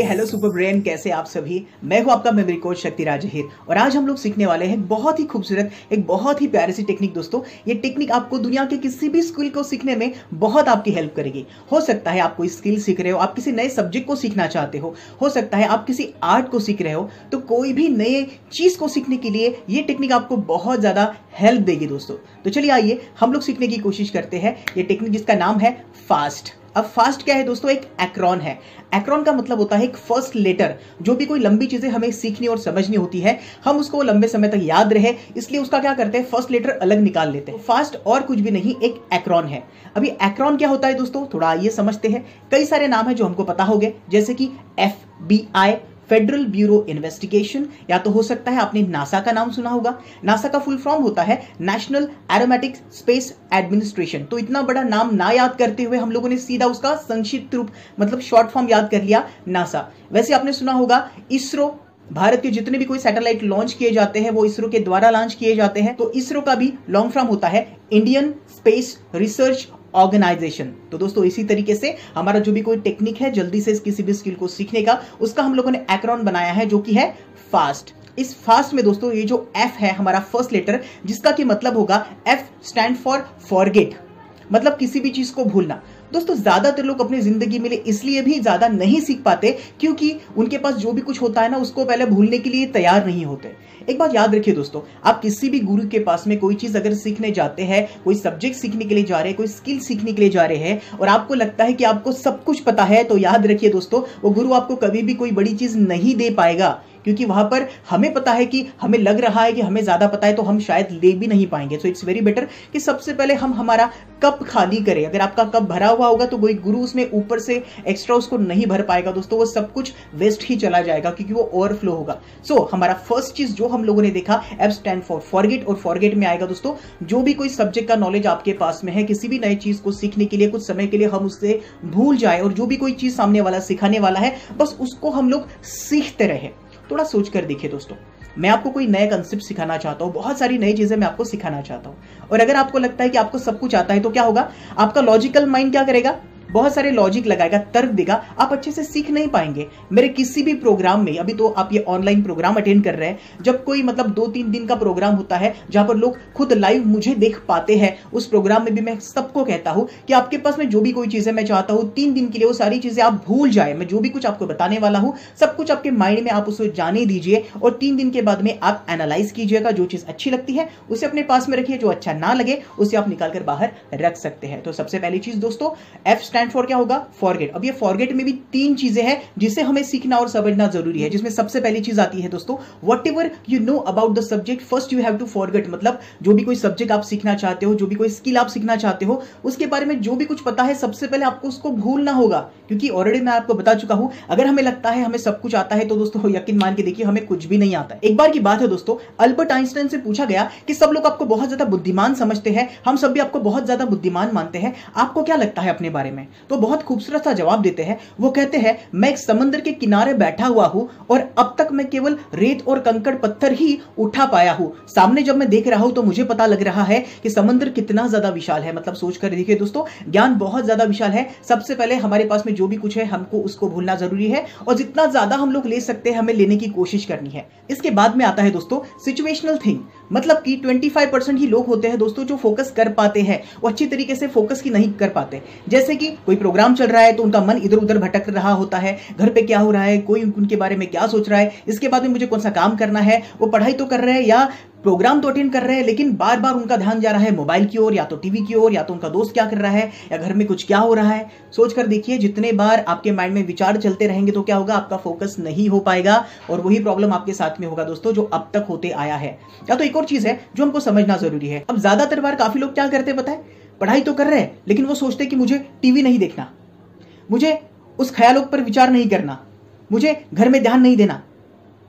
Hello super brain, कैसे आप सभी। मैं हूं आपका मेमोरी कोच शक्तिराज अहिर और आज हम लोग सीखने वाले हैं बहुत ही खूबसूरत, एक बहुत ही प्यारी सी टेक्निक। दोस्तों, ये टेक्निक आपको दुनिया के किसी भी स्किल को सीखने में बहुत आपकी हेल्प करेगी। हो सकता है आप कोई स्किल सीख रहे हो, आप किसी नए सब्जेक्ट को सीखना चाहते हो सकता है आप किसी आर्ट को सीख रहे हो, तो कोई भी नए चीज को सीखने के लिए ये टेक्निक आपको बहुत ज्यादा हेल्प देगी दोस्तों। तो चलिए आइए हम लोग सीखने की कोशिश करते हैं ये टेक्निक, जिसका नाम है फास्ट। अब फास्ट क्या है दोस्तों? एक एक्रोन है। एक्रोन का मतलब होता है एक फर्स्ट लेटर। जो भी कोई लंबी चीजें हमें सीखनी और समझनी होती है, हम उसको लंबे समय तक याद रहे, इसलिए उसका क्या करते हैं, फर्स्ट लेटर अलग निकाल लेते हैं। फास्ट और कुछ भी नहीं, एक एक्रोन है। अभी एक्रोन क्या होता है दोस्तों, थोड़ा आइए समझते हैं। कई सारे नाम है जो हमको पता होंगे, जैसे कि FBI, फेडरल ब्यूरो इन्वेस्टिगेशन, या तो हो सकता है आपने नासा का नाम सुना होगा। नासा का फुल फॉर्म होता है नेशनल एरोनॉटिक्स स्पेस एडमिनिस्ट्रेशन। तो इतना बड़ा नाम ना याद करते हुए हम लोगों ने सीधा उसका संक्षिप्त रूप मतलब शॉर्ट फॉर्म याद कर लिया, नासा। वैसे आपने सुना होगा इसरो। भारत के जितने भी कोई सैटेलाइट लॉन्च किए जाते हैं वो इसरो के द्वारा लॉन्च किए जाते हैं। तो इसरो का भी लॉन्ग फॉर्म होता है इंडियन स्पेस रिसर्च ऑर्गेनाइजेशन। तो दोस्तों, इसी तरीके से हमारा जो भी कोई टेक्निक है जल्दी से किसी भी स्किल को सीखने का, उसका हम लोगों ने एक्रोन बनाया है, जो कि है फास्ट। इस फास्ट में दोस्तों ये जो F है हमारा फर्स्ट लेटर, जिसका कि मतलब होगा F स्टैंड फॉर फॉरगेट, मतलब किसी भी चीज को भूलना। दोस्तों, ज्यादातर लोग अपनी जिंदगी में इसलिए भी ज्यादा नहीं सीख पाते क्योंकि उनके पास जो भी कुछ होता है ना, उसको पहले भूलने के लिए तैयार नहीं होते। एक बात याद रखिए दोस्तों, आप किसी भी गुरु के पास में कोई चीज अगर सीखने जाते हैं, कोई सब्जेक्ट सीखने के लिए जा रहे हैं, कोई स्किल सीखने के लिए जा रहे हैं और आपको लगता है कि आपको सब कुछ पता है, तो याद रखिए दोस्तों, वो गुरु आपको कभी भी कोई बड़ी चीज नहीं दे पाएगा। क्योंकि वहां पर हमें पता है कि हमें लग रहा है कि हमें ज्यादा पता है, तो हम शायद ले भी नहीं पाएंगे। सो इट्स वेरी बेटर कि सबसे पहले हम हमारा कप खाली करें। अगर आपका कप भरा हुआ होगा तो कोई गुरु उसमें ऊपर से एक्स्ट्रा उसको नहीं भर पाएगा दोस्तों, वो सब कुछ वेस्ट ही चला जाएगा क्योंकि वो ओवरफ्लो होगा। सो हमारा फर्स्ट चीज जो हम लोगों ने देखा, F स्टैंड फॉर फॉरगेट, और फॉरगेट में आएगा दोस्तों जो भी कोई सब्जेक्ट का नॉलेज आपके पास में है, किसी भी नई चीज को सीखने के लिए कुछ समय के लिए हम उससे भूल जाए, और जो भी कोई चीज सामने वाला सिखाने वाला है बस उसको हम लोग सीखते रहे। थोड़ा सोच कर देखिए दोस्तों, मैं आपको कोई नया कंसेप्ट सिखाना चाहता हूं, बहुत सारी नई चीजें मैं आपको सिखाना चाहता हूं, और अगर आपको लगता है कि आपको सब कुछ आता है, तो क्या होगा, आपका लॉजिकल माइंड क्या करेगा, बहुत सारे लॉजिक लगाएगा, तर्क देगा, आप अच्छे से सीख नहीं पाएंगे। मेरे किसी भी प्रोग्राम में, अभी तो आप ये ऑनलाइन प्रोग्राम अटेंड कर रहे हैं, जब कोई मतलब 2-3 दिन का प्रोग्राम होता है जहां पर लोग खुद लाइव मुझे देख पाते हैं, उस प्रोग्राम में भी मैं सबको कहता हूं कि आपके पास में जो भी कोई चीजें, मैं चाहता हूं 3 दिन के लिए वो सारी चीजें आप भूल जाए। मैं जो भी कुछ आपको बताने वाला हूं सब कुछ आपके माइंड में आप उसे जाने दीजिए, और 3 दिन के बाद में आप एनालाइज कीजिएगा। जो चीज अच्छी लगती है उसे अपने पास में रखिए, जो अच्छा ना लगे उसे आप निकाल कर बाहर रख सकते हैं। तो सबसे पहली चीज दोस्तों, F स्टैंड फॉर क्या होगा, फॉरगेट। अब ये फॉरगेट में भी 3 चीजें हैं जिसे हमें सीखना और समझना जरूरी है, जिसमें सबसे पहली चीज आती है दोस्तों, whatever you know about the subject first you have to forget. मतलब जो भी कोई सब्जेक्ट आप सीखना चाहते हो, जो भी कोई स्किल आप सीखना चाहते हो, उसके बारे में जो भी कुछ पता है सबसे पहले आपको उसको भूलना होगा। क्योंकि ऑलरेडी मैं आपको बता चुका हूं, अगर हमें लगता है हमें सब कुछ आता है तो दोस्तों यकीन मान के देखिए हमें कुछ भी नहीं आता है। एक बार की बात है दोस्तों, अल्बर्ट आइंस्टाइन से पूछा गया कि सब लोग आपको बहुत ज्यादा बुद्धिमान समझते हैं, हम सब भी आपको बहुत ज्यादा बुद्धिमान मानते हैं, आपको क्या लगता है अपने बारे में? तो बहुत खूबसूरत सा जवाब देते हैं। वो कहते हैं, मैं एक समंदर के किनारे बैठा हुआ हूं और अब तक मैं केवल रेत और कंकड़ पत्थर ही उठा पाया हूं। सामने जब मैं देख रहा हूं तो मुझे पता लग रहा है कि समंदर कितना ज्यादा विशाल है। मतलब सोच कर देखिए दोस्तों, ज्ञान बहुत ज्यादा विशाल है। सबसे पहले हमारे पास में जो भी कुछ है हमको उसको भूलना जरूरी है, और जितना ज्यादा हम लोग ले सकते हैं हमें लेने की कोशिश करनी है। इसके बाद में आता है दोस्तों सिचुएशनल थिंग। मतलब कि 25% ही लोग होते हैं दोस्तों जो फोकस कर पाते हैं, वो अच्छी तरीके से फोकस की नहीं कर पाते। जैसे कि कोई प्रोग्राम चल रहा है तो उनका मन इधर उधर भटक रहा होता है, घर पे क्या हो रहा है, कोई उनके बारे में क्या सोच रहा है, इसके बाद में मुझे कौन सा काम करना है। वो पढ़ाई तो कर रहे हैं या प्रोग्राम तो अटेंड कर रहे हैं, लेकिन बार बार उनका ध्यान जा रहा है मोबाइल की ओर, या तो टीवी की ओर, या तो उनका दोस्त क्या कर रहा है, या घर में कुछ क्या हो रहा है। सोच कर देखिए, जितने बार आपके माइंड में विचार चलते रहेंगे तो क्या होगा, आपका फोकस नहीं हो पाएगा, और वही प्रॉब्लम आपके साथ में होगा दोस्तों जो अब तक होते आया है। या तो एक और चीज है जो हमको समझना जरूरी है। अब ज्यादातर बार काफी लोग क्या करते हैं पता है, पढ़ाई तो कर रहे हैं लेकिन वो सोचते कि मुझे टीवी नहीं देखना, मुझे उस ख्यालों पर विचार नहीं करना, मुझे घर में ध्यान नहीं देना।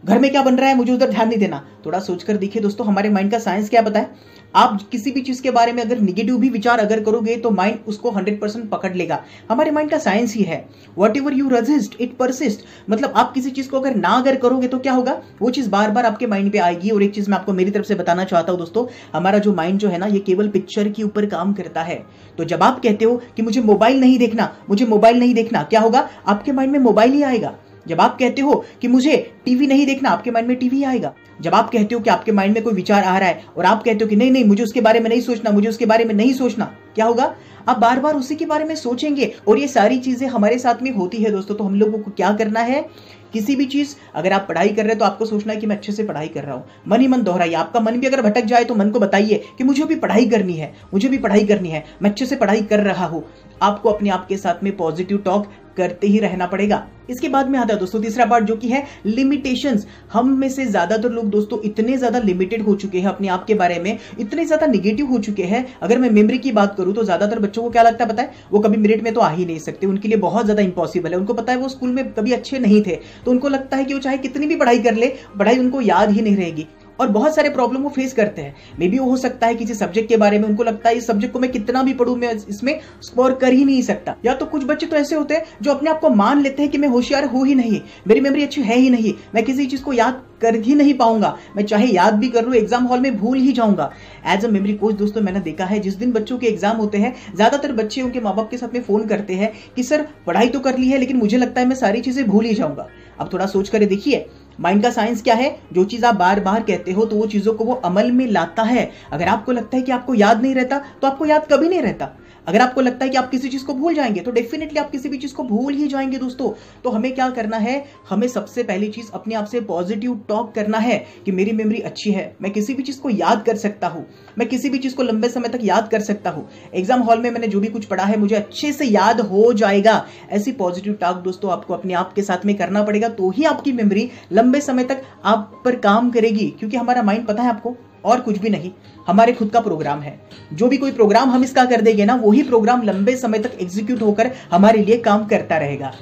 घर में क्या बन रहा है मुझे उधर ध्यान नहीं देना। थोड़ा सोचकर देखिए दोस्तों, हमारे माइंड का साइंस क्या बताए, आप किसी भी चीज के बारे में अगर निगेटिव भी विचार अगर करोगे तो माइंड उसको 100% पकड़ लेगा। हमारे माइंड का साइंस ही है, what ever you resist it persist. मतलब आप किसी चीज को अगर ना अगर करोगे तो क्या होगा, वो चीज बार बार आपके माइंड पे आएगी। और एक चीज मैं आपको मेरी तरफ से बताना चाहता हूं दोस्तों, हमारा जो माइंड जो है ना, ये केवल पिक्चर के ऊपर काम करता है। तो जब आप कहते हो कि मुझे मोबाइल नहीं देखना, मुझे मोबाइल नहीं देखना, क्या होगा, आपके माइंड में मोबाइल ही आएगा। जब आप कहते हो कि मुझे टीवी नहीं देखना, आपके माइंड में टीवी आएगा। जब आप कहते हो कि आपके माइंड में कोई विचार आ रहा है और आप कहते हो कि नहीं नहीं मुझे उसके बारे में नहीं सोचना, मुझे उसके बारे में नहीं सोचना, क्या होगा, आप बार बार उसी के बारे में सोचेंगे। और ये सारी चीजें हमारे साथ में होती है दोस्तों। तो हम लोगों को क्या करना है, किसी भी चीज अगर आप पढ़ाई कर रहे हैं तो आपको सोचना है कि मैं अच्छे से पढ़ाई कर रहा हूं। मन ही मन दोहराइए। आपका मन भी अगर भटक जाए तो मन को बताइए कि मुझे भी पढ़ाई करनी है, मुझे भी पढ़ाई करनी है, मैं अच्छे से पढ़ाई कर रहा हूं। आपको अपने आप के साथ में पॉजिटिव टॉक करते ही रहना पड़ेगा। इसके बाद में आता है दोस्तों तीसरा पार्ट, जो कि है लिमिटेशंस। हम में से ज्यादातर लोग दोस्तों इतने ज्यादा लिमिटेड हो चुके हैं अपने आप के बारे में, इतने ज्यादा नेगेटिव हो चुके हैं। अगर मैं मेमोरी की बात करूं तो ज्यादातर बच्चों को क्या लगता है पता है, वो कभी मिनट में तो आ ही नहीं सकते, उनके लिए बहुत ज्यादा इंपॉसिबल है। उनको पता है वो स्कूल में कभी अच्छे नहीं थे, तो उनको लगता है कि वो चाहे कितनी भी पढ़ाई कर ले, पढ़ाई उनको याद ही नहीं रहेगी। और बहुत सारे प्रॉब्लम वो फेस करते हैं। मे बी वो हो सकता है किसी सब्जेक्ट के बारे में उनको लगता है इस सब्जेक्ट को मैं कितना भी पढ़ूं मैं इसमें स्कोर कर ही नहीं सकता। या तो कुछ बच्चे तो ऐसे होते हैं जो अपने आप को मान लेते हैं कि मैं होशियार हूं ही नहीं, मेरी मेमोरी अच्छी है ही नहीं, मैं किसी चीज को याद कर ही नहीं पाऊंगा, मैं चाहे याद भी कर लूं एग्जाम हॉल में भूल ही जाऊंगा। एज अ मेमोरी कोच दोस्तों मैंने देखा है, जिस दिन बच्चों के एग्जाम होते हैं ज्यादातर बच्चे उनके माँ बाप के साथ में फोन करते हैं कि सर पढ़ाई तो कर ली है लेकिन मुझे लगता है मैं सारी चीजें भूल ही जाऊंगा। अब थोड़ा सोच कर देखिए, माइंड का साइंस क्या है, जो चीज आप बार बार कहते हो तो वो चीजों को वो अमल में लाता है। अगर आपको लगता है कि आपको याद नहीं रहता तो आपको याद कभी नहीं रहता। अगर आपको लगता है कि आप किसी चीज को भूल जाएंगे तो डेफिनेटली आप किसी भी चीज को भूल ही जाएंगे दोस्तों। तो हमें क्या करना है, हमें सबसे पहली चीज अपने आप से पॉजिटिव टॉक करना है कि मेरी मेमोरी अच्छी है, मैं किसी भी चीज को याद कर सकता हूं, मैं किसी भी चीज को लंबे समय तक याद कर सकता हूं, एग्जाम हॉल में मैंने जो भी कुछ पढ़ा है मुझे अच्छे से याद हो जाएगा। ऐसी पॉजिटिव टॉक दोस्तों आपको अपने आप के साथ में करना पड़ेगा, तो ही आपकी मेमोरी लंबे समय तक आप पर काम करेगी। क्योंकि हमारा माइंड पता है आपको और कुछ भी नहीं, हमारे खुद का प्रोग्राम है। जो भी कोई प्रोग्राम हम इसका कर देंगे ना, वही प्रोग्राम लंबे समय तक एग्जीक्यूट होकर हमारे लिए काम करता रहेगा।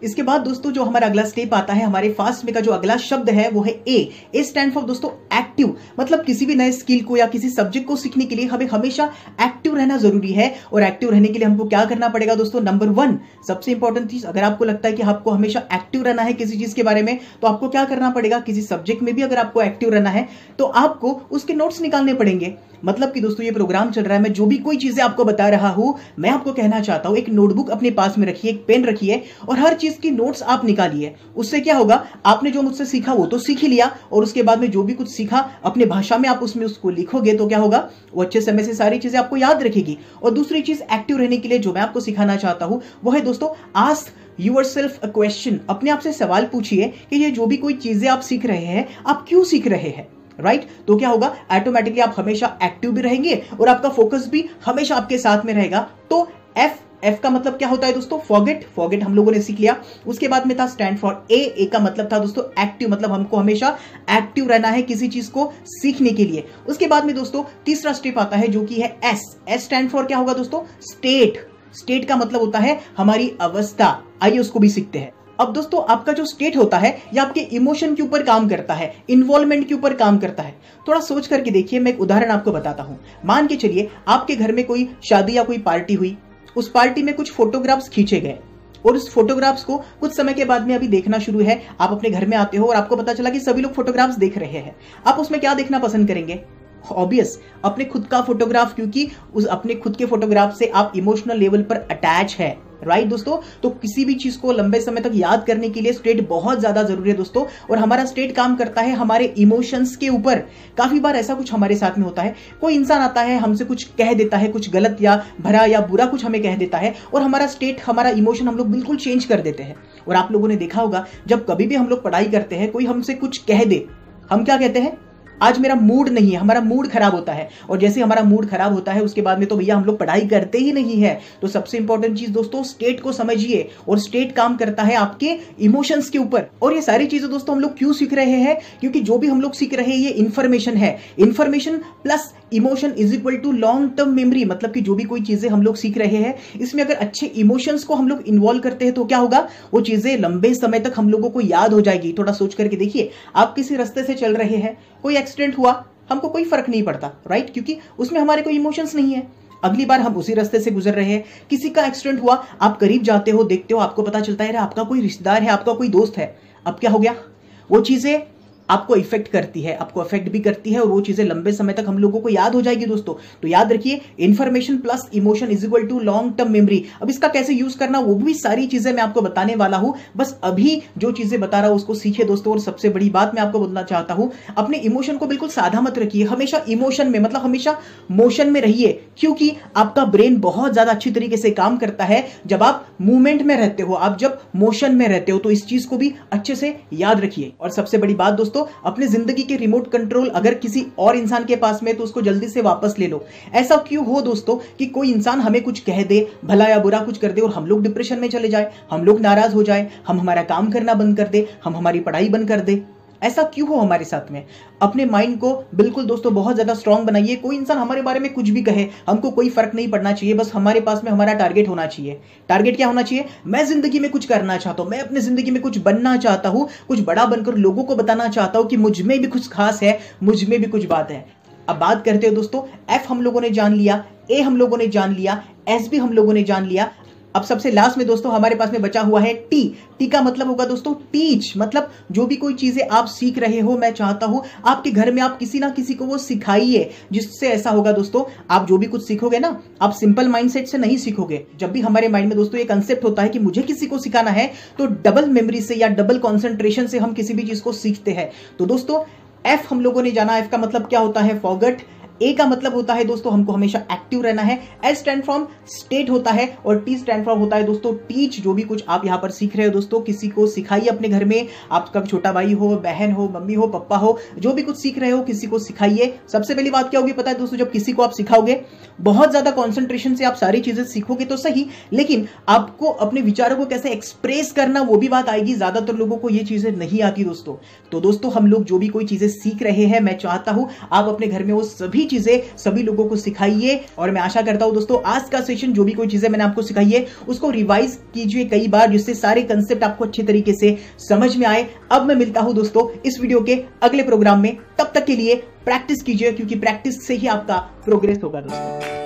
इसके बाद दोस्तों जो हमारा अगला स्टेप आता है, हमारे फास्ट में का जो अगला शब्द है वो है ए स्टैंड फॉर दोस्तों एक्टिव। मतलब किसी भी नए स्किल को या किसी सब्जेक्ट को सीखने के लिए हमें हमेशा एक्टिव रहना जरूरी है। और एक्टिव रहने के लिए हमको क्या करना पड़ेगा दोस्तों, नंबर 1 सबसे इंपॉर्टेंट चीज, अगर आपको लगता है कि आपको हमेशा एक्टिव रहना है किसी चीज के बारे में, तो आपको क्या करना पड़ेगा, किसी सब्जेक्ट में भी अगर आपको एक्टिव रहना है तो आपको उसके नोट्स निकालने पड़ेंगे। मतलब कि दोस्तों ये प्रोग्राम चल रहा है, मैं जो भी कोई चीजें आपको बता रहा हूं, मैं आपको कहना चाहता हूं एक नोटबुक अपने पास में रखिए, एक पेन रखिए और हर चीज की नोट्स आप निकालिए। उससे क्या होगा, आपने जो मुझसे सीखा वो तो सीख ही लिया, और उसके बाद में जो भी कुछ सीखा अपने भाषा में आप उसमें उसको लिखोगे तो क्या होगा, वो अच्छे समय से सारी चीजें आपको याद रखेगी। और दूसरी चीज एक्टिव रहने के लिए जो मैं आपको सिखाना चाहता हूं वो है दोस्तों आस्क योरसेल्फ अ क्वेश्चन। अपने आप से सवाल पूछिए कि ये जो भी कोई चीजें आप सीख रहे हैं आप क्यों सीख रहे हैं, राइट। तो क्या होगा, ऑटोमेटिकली आप हमेशा एक्टिव भी रहेंगे और आपका फोकस भी हमेशा आपके साथ में रहेगा। तो एफ का मतलब क्या होता है दोस्तों, फॉरगेट हम लोगों ने सीख लिया। उसके बाद में था स्टैंड फॉर ए का मतलब था दोस्तों एक्टिव, मतलब हमको हमेशा एक्टिव रहना है किसी चीज को सीखने के लिए। उसके बाद में दोस्तों तीसरा स्टेप आता है जो कि है एस स्टैंड फॉर क्या होगा दोस्तों, स्टेट का मतलब होता है हमारी अवस्था। आइए उसको भी सीखते हैं। अब दोस्तों आपका जो स्टेट होता है ये आपके इमोशन के ऊपर काम करता है, इन्वॉल्वमेंट के ऊपर काम करता है। थोड़ा सोच करके देखिए, मैं एक उदाहरण आपको बताता हूं। मान के चलिए आपके घर में कोई शादी या कोई पार्टी हुई, उस पार्टी में कुछ फोटोग्राफ्स खींचे गए और उस फोटोग्राफ्स को कुछ समय के बाद में अभी देखना शुरू है। आप अपने घर में आते हो और आपको पता चला कि सभी लोग फोटोग्राफ्स देख रहे हैं। आप उसमें क्या देखना पसंद करेंगे, ऑब्वियस अपने खुद का फोटोग्राफ, क्योंकि उस अपने खुद के फोटोग्राफ से आप इमोशनल लेवल पर अटैच है, राइट दोस्तों। तो किसी भी चीज को लंबे समय तक याद करने के लिए स्टेट बहुत ज्यादा जरूरी है दोस्तों। और हमारा स्टेट काम करता है हमारे इमोशंस के ऊपर। काफी बार ऐसा कुछ हमारे साथ में होता है, कोई इंसान आता है हमसे कुछ कह देता है, कुछ गलत या भरा या बुरा कुछ हमें कह देता है और हमारा स्टेट, हमारा इमोशन हम लोग बिल्कुल चेंज कर देते हैं। और आप लोगों ने देखा होगा जब कभी भी हम लोग पढ़ाई करते हैं, कोई हमसे कुछ कह दे, हम क्या कहते हैं, आज मेरा मूड नहीं है, हमारा मूड खराब होता है, और जैसे हमारा मूड खराब होता है उसके बाद में तो भैया हम लोग पढ़ाई करते ही नहीं है। तो सबसे इंपॉर्टेंट चीज दोस्तों, स्टेट को समझिए, और स्टेट काम करता है आपके इमोशंस के ऊपर। और ये सारी चीजें दोस्तों हम लोग क्यों सीख रहे हैं? क्योंकि जो भी हम लोग सीख रहे हैं ये इंफॉर्मेशन है। Information plus emotion is equal to long term memory. मतलब कि जो भी कोई चीजें हम लोग सीख रहे हैं इसमें अगर अच्छे इमोशंस को हम लोग इन्वॉल्व करते हैं तो क्या होगा, वो चीजें लंबे समय तक हम लोगों को याद हो जाएगी। थोड़ा सोच करके देखिए, आप किसी रास्ते से चल रहे हैं, कोई एक्सीडेंट हुआ, हमको कोई फर्क नहीं पड़ता, राइट? क्योंकि उसमें हमारे कोई इमोशंस नहीं है। अगली बार हम उसी रास्ते से गुजर रहे हैं, किसी का एक्सीडेंट हुआ, आप करीब जाते हो, देखते हो, आपको पता चलता है आपका कोई रिश्तेदार है, आपका कोई दोस्त है। अब क्या हो गया, वो चीजें आपको इफेक्ट करती है, आपको अफेक्ट भी करती है, और वो चीजें लंबे समय तक हम लोगों को याद हो जाएगी दोस्तों। तो याद रखिए, information plus emotion is equal to long term memory. अब इसका कैसे यूज करना, वो भी सारी चीजें मैं आपको बताने वाला हूं। बस अभी जो चीजें बता रहा हूं उसको सीखिए दोस्तों। और सबसे बड़ी बात मैं आपको बोलना चाहता हूं, अपने इमोशन को बिल्कुल साधा मत रखिए, हमेशा इमोशन में, मतलब हमेशा मोशन में रहिए। क्योंकि आपका ब्रेन बहुत ज्यादा अच्छी तरीके से काम करता है जब आप मूवमेंट में रहते हो, आप जब मोशन में रहते हो। तो इस चीज को भी अच्छे से याद रखिए। और सबसे बड़ी बात दोस्तों, अपने जिंदगी के रिमोट कंट्रोल अगर किसी और इंसान के पास में तो उसको जल्दी से वापस ले लो। ऐसा क्यों हो दोस्तों कि कोई इंसान हमें कुछ कह दे, भला या बुरा कुछ कर दे, और हम लोग डिप्रेशन में चले जाए, हम लोग नाराज हो जाए, हम हमारा काम करना बंद कर दे, हम हमारी पढ़ाई बंद कर दे। ऐसा क्यों हो हमारे साथ में? अपने माइंड को बिल्कुल दोस्तों बहुत ज्यादा स्ट्रांग बनाइए। कोई इंसान हमारे बारे में कुछ भी कहे, हमको कोई फर्क नहीं पड़ना चाहिए। बस हमारे पास में हमारा टारगेट होना चाहिए। टारगेट क्या होना चाहिए? मैं जिंदगी में कुछ करना चाहता हूं, मैं अपनी जिंदगी में कुछ बनना चाहता हूं, कुछ बड़ा बनकर लोगों को बताना चाहता हूं कि मुझ में भी कुछ खास है, मुझ में भी कुछ बात है। अब बात करते हैं दोस्तों, एफ हम लोगों ने जान लिया, ए हम लोगों ने जान लिया, एस भी हम लोगों ने जान लिया। अब सबसे लास्ट में दोस्तों हमारे पास में बचा हुआ है टी। टी का मतलब होगा दोस्तों टीच। मतलब जो भी कोई चीजें आप सीख रहे हो, मैं चाहता हूं आपके घर में आप किसी ना किसी को वो सिखाइए, जिससे ऐसा होगा दोस्तों, आप जो भी कुछ सीखोगे ना, आप सिंपल माइंडसेट से नहीं सीखोगे। जब भी हमारे माइंड में दोस्तों ये कंसेप्ट होता है कि मुझे किसी को सिखाना है, तो डबल मेमोरी से या डबल कॉन्सेंट्रेशन से हम किसी भी चीज को सीखते हैं। तो दोस्तों एफ हम लोगों ने जाना, एफ का मतलब क्या होता है? फॉरगेट। ए का मतलब होता है दोस्तों हमको हमेशा एक्टिव रहना है। एस स्टैंड फ्रॉम स्टेट होता है, और टी स्टैंड फ्रॉम होता है दोस्तों टीच। जो भी कुछ आप यहाँ पर सीख रहे हो दोस्तों, किसी को सिखाइए अपने घर में। आपका छोटा भाई हो, बहन हो, मम्मी हो, पापा हो, जो भी कुछ सीख रहे हो किसी को सिखाइए। सबसे पहली बात क्या होगी पता है दोस्तों? जब किसी को आप सिखाओगे, बहुत ज्यादा कॉन्सेंट्रेशन से आप सारी चीजें सीखोगे तो सही, लेकिन आपको अपने विचारों को कैसे एक्सप्रेस करना वो भी बात आएगी। ज्यादातर लोगों को ये चीजें नहीं आती दोस्तों। तो दोस्तों हम लोग जो भी कोई चीजें सीख रहे हैं, मैं चाहता हूं आप अपने घर में वो सभी चीजें सभी लोगों को सिखाइए। और मैं आशा करता हूं दोस्तों आज का सेशन जो भी कोई चीजें मैंने आपको सिखाई है उसको रिवाइज कीजिए कई बार, जिससे सारे कंसेप्ट आपको अच्छे तरीके से समझ में आए। अब मैं मिलता हूं दोस्तों इस वीडियो के अगले प्रोग्राम में। तब तक के लिए प्रैक्टिस कीजिए, क्योंकि प्रैक्टिस से ही आपका प्रोग्रेस होगा दोस्तों।